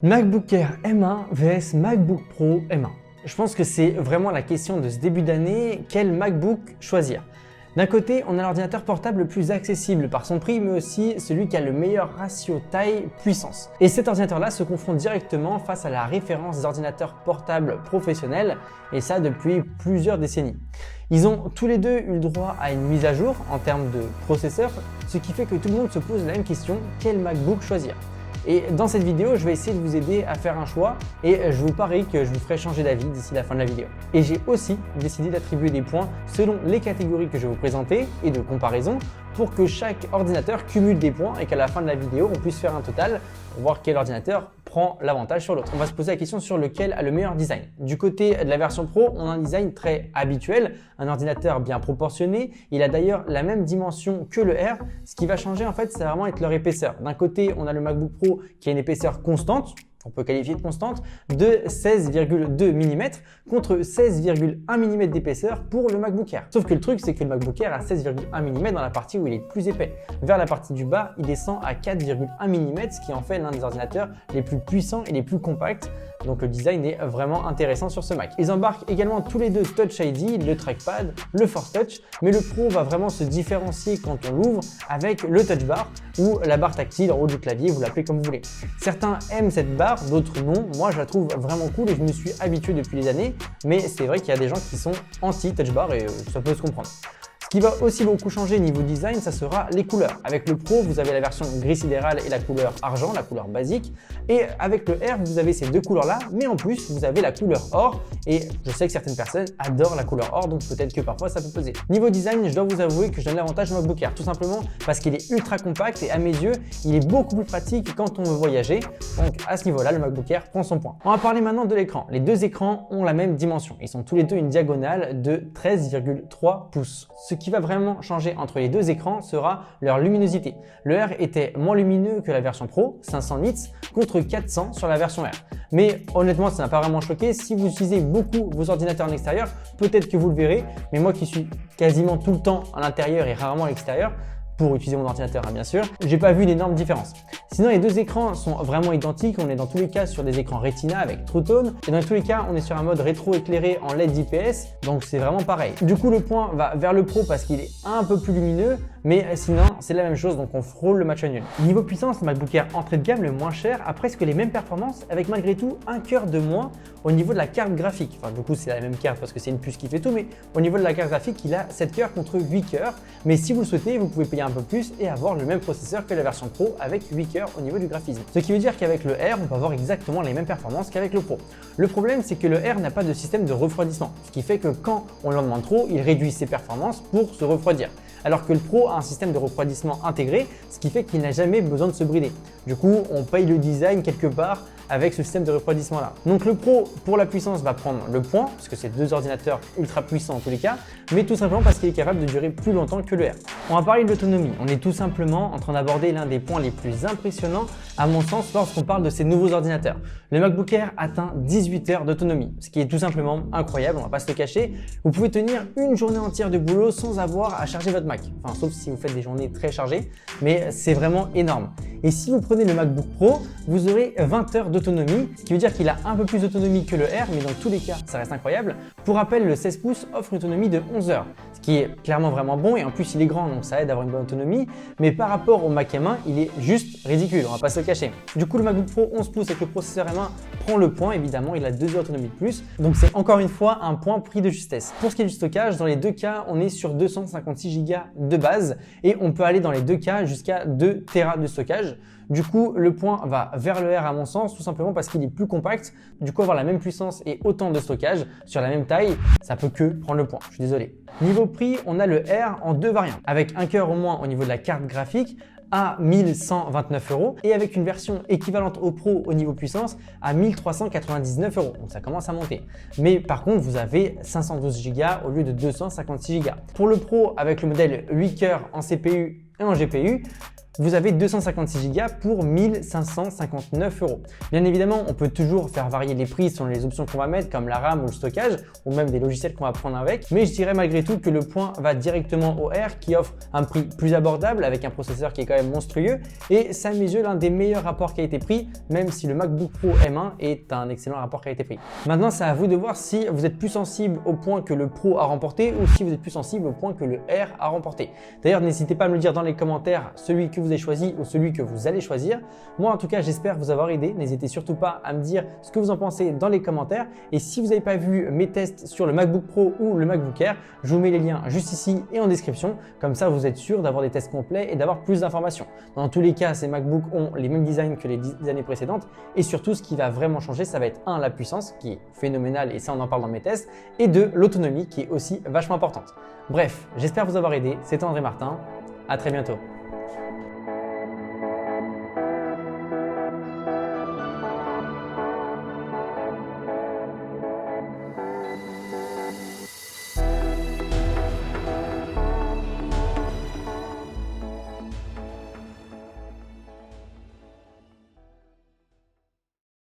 MacBook Air M1 vs MacBook Pro M1. Je pense que c'est vraiment la question de ce début d'année, quel MacBook choisir? D'un côté, on a l'ordinateur portable le plus accessible par son prix, mais aussi celui qui a le meilleur ratio taille-puissance. Et cet ordinateur-là se confronte directement face à la référence des ordinateurs portables professionnels, et ça depuis plusieurs décennies. Ils ont tous les deux eu le droit à une mise à jour en termes de processeur, ce qui fait que tout le monde se pose la même question, quel MacBook choisir? Et dans cette vidéo, je vais essayer de vous aider à faire un choix et je vous parie que je vous ferai changer d'avis d'ici la fin de la vidéo. Et j'ai aussi décidé d'attribuer des points selon les catégories que je vais vous présenter et de comparaison pour que chaque ordinateur cumule des points et qu'à la fin de la vidéo, on puisse faire un total pour voir quel ordinateur prend l'avantage sur l'autre. On va se poser la question sur lequel a le meilleur design. Du côté de la version Pro, on a un design très habituel, un ordinateur bien proportionné. Il a d'ailleurs la même dimension que le R. Ce qui va changer en fait, c'est vraiment être leur épaisseur. D'un côté, on a le MacBook Pro qui a une épaisseur constante, on peut qualifier de constante, de 16,2 mm contre 16,1 mm d'épaisseur pour le MacBook Air. Sauf que le truc, c'est que le MacBook Air a 16,1 mm dans la partie où il est le plus épais. Vers la partie du bas, il descend à 4,1 mm, ce qui en fait l'un des ordinateurs les plus puissants et les plus compacts. Donc le design est vraiment intéressant sur ce Mac. Ils embarquent également tous les deux Touch ID, le trackpad, le Force Touch, mais le Pro va vraiment se différencier quand on l'ouvre avec le Touch Bar ou la barre tactile en haut du clavier, vous l'appelez comme vous voulez. Certains aiment cette barre, d'autres non. Moi, je la trouve vraiment cool et je me suis habitué depuis les années, mais c'est vrai qu'il y a des gens qui sont anti-Touch Bar et ça peut se comprendre. Ce qui va aussi beaucoup changer niveau design, ça sera les couleurs. Avec le Pro, vous avez la version gris sidéral et la couleur argent, la couleur basique. Et avec le R, vous avez ces deux couleurs-là, mais en plus, vous avez la couleur or. Et je sais que certaines personnes adorent la couleur or, donc peut-être que parfois ça peut peser. Niveau design, je dois vous avouer que je donne l'avantage au MacBook Air, tout simplement parce qu'il est ultra compact et à mes yeux, il est beaucoup plus pratique quand on veut voyager. Donc à ce niveau-là, le MacBook Air prend son point. On va parler maintenant de l'écran. Les deux écrans ont la même dimension. Ils sont tous les deux une diagonale de 13,3 pouces. Ce qui va vraiment changer entre les deux écrans sera leur luminosité. Le R était moins lumineux que la version Pro, 500 nits contre 400 sur la version R. Mais honnêtement, ça n'a pas vraiment choqué. Si vous utilisez beaucoup vos ordinateurs en extérieur, peut-être que vous le verrez. Mais moi qui suis quasiment tout le temps à l'intérieur et rarement à l'extérieur, pour utiliser mon ordinateur bien sûr, j'ai pas vu d'énorme différence. Sinon les deux écrans sont vraiment identiques, on est dans tous les cas sur des écrans Retina avec True Tone et dans tous les cas on est sur un mode rétro éclairé en LED IPS, donc c'est vraiment pareil. Du coup le point va vers le Pro parce qu'il est un peu plus lumineux, mais sinon c'est la même chose, donc on frôle le match nul. Niveau puissance, le MacBook Air entrée de gamme le moins cher a presque les mêmes performances avec malgré tout un cœur de moins au niveau de la carte graphique. Enfin du coup c'est la même carte parce que c'est une puce qui fait tout, mais au niveau de la carte graphique il a 7 cœurs contre 8 cœurs, mais si vous le souhaitez vous pouvez payer un peu plus et avoir le même processeur que la version Pro avec 8 cœurs au niveau du graphisme. Ce qui veut dire qu'avec le R, on peut avoir exactement les mêmes performances qu'avec le Pro. Le problème, c'est que le R n'a pas de système de refroidissement, ce qui fait que quand on l'en demande trop, il réduit ses performances pour se refroidir. Alors que le Pro a un système de refroidissement intégré, ce qui fait qu'il n'a jamais besoin de se brider. Du coup, on paye le design quelque part avec ce système de refroidissement là. Donc le Pro pour la puissance va prendre le point, parce que c'est deux ordinateurs ultra puissants en tous les cas, mais tout simplement parce qu'il est capable de durer plus longtemps que le R. On va parler de l'autonomie. On est tout simplement en train d'aborder l'un des points les plus impressionnants à mon sens lorsqu'on parle de ces nouveaux ordinateurs. Le MacBook Air atteint 18 heures d'autonomie, ce qui est tout simplement incroyable, on va pas se le cacher. Vous pouvez tenir une journée entière de boulot sans avoir à charger votre Mac, enfin sauf si vous faites des journées très chargées, mais c'est vraiment énorme. Et si vous prenez le MacBook Pro, vous aurez 20 heures d'autonomie, ce qui veut dire qu'il a un peu plus d'autonomie que le R, mais dans tous les cas, ça reste incroyable. Pour rappel, le 16 pouces offre une autonomie de 11 heures, ce qui est clairement vraiment bon et en plus il est grand, donc ça aide à avoir une bonne autonomie. Mais par rapport au Mac M1, il est juste ridicule, on va pas se le cacher. Du coup, le MacBook Pro 11 pouces avec le processeur M1 prend le point, évidemment, il a 2 heures d'autonomie de plus, donc c'est encore une fois un point pris de justesse. Pour ce qui est du stockage, dans les deux cas, on est sur 256 Go de base et on peut aller dans les deux cas jusqu'à 2 Tera de stockage. Du coup, le point va vers le R à mon sens, tout simplement parce qu'il est plus compact. Du coup, avoir la même puissance et autant de stockage sur la même taille, ça peut que prendre le point. Je suis désolé. Niveau prix, on a le R en deux variantes, avec un cœur au moins au niveau de la carte graphique à 1129 € et avec une version équivalente au Pro au niveau puissance à 1399 €. Donc ça commence à monter. Mais par contre, vous avez 512 Go au lieu de 256 Go. Pour le Pro, avec le modèle 8 cœurs en CPU et en GPU, vous avez 256 Go pour 1559 €. Bien évidemment, on peut toujours faire varier les prix selon les options qu'on va mettre comme la RAM ou le stockage ou même des logiciels qu'on va prendre avec, mais je dirais malgré tout que le point va directement au R qui offre un prix plus abordable avec un processeur qui est quand même monstrueux et c'est à mes yeux l'un des meilleurs rapports qualité-prix, même si le MacBook Pro M1 est un excellent rapport qualité-prix. Maintenant, c'est à vous de voir si vous êtes plus sensible au point que le Pro a remporté ou si vous êtes plus sensible au point que le R a remporté. D'ailleurs, n'hésitez pas à me le dire dans les commentaires, celui que vous avez choisi ou celui que vous allez choisir. Moi, en tout cas, j'espère vous avoir aidé. N'hésitez surtout pas à me dire ce que vous en pensez dans les commentaires. Et si vous n'avez pas vu mes tests sur le MacBook Pro ou le MacBook Air, je vous mets les liens juste ici et en description. Comme ça, vous êtes sûr d'avoir des tests complets et d'avoir plus d'informations. Dans tous les cas, ces MacBooks ont les mêmes designs que les 10 années précédentes. Et surtout, ce qui va vraiment changer, ça va être 1, la puissance qui est phénoménale et ça, on en parle dans mes tests. Et 2, l'autonomie qui est aussi vachement importante. Bref, j'espère vous avoir aidé. C'était André Martin. À très bientôt.